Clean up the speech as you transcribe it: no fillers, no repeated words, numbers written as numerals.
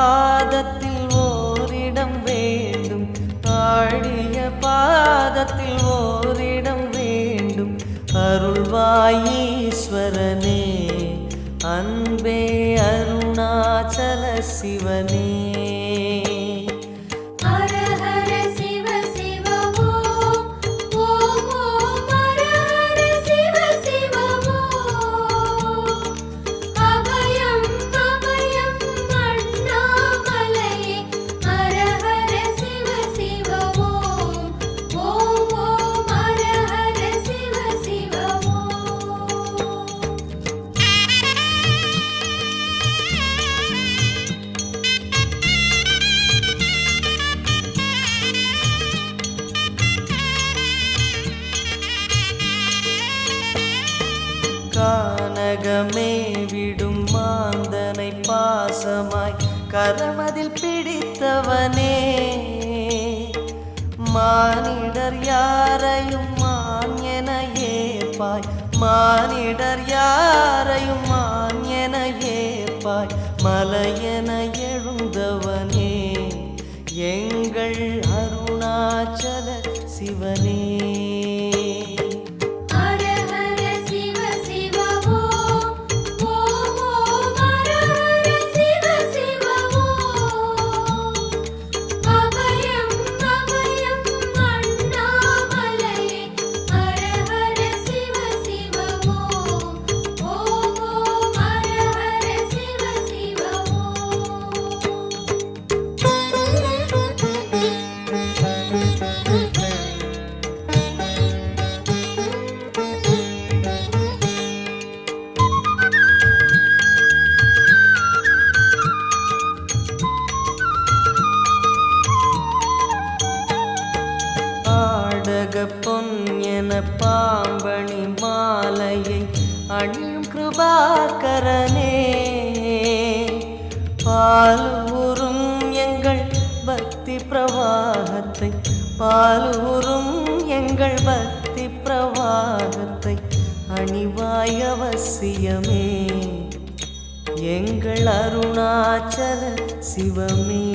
பாதத்தில் ஓரிடம் வேண்டும், ஆடிய பாதத்தில் ஓரிடம் வேண்டும். அருள்வாயீஸ்வரனே, அன்பே அருணாச்சல சிவனே. கானகமே விடும் மாந்தனை பாசமாய் கரமதில் பிடித்தவனே, மானிடர் யாரையும் மான் என ஏற்பாய், மானிடர் யாரையும் மான் என ஏற்பாய். மலையென எழுந்தவனே, எங்கள் அருணாச்சல சிவனே. பொன் என பாம்பணி மாலையை அணியும் கிருபாகரனே, பாலூரும் எங்கள் பக்தி பிரவாகத்தை, பாலூரும் எங்கள் பக்தி பிரவாகத்தை அணிவாய் அவசியமே, எங்கள் அருணாச்சல சிவமே.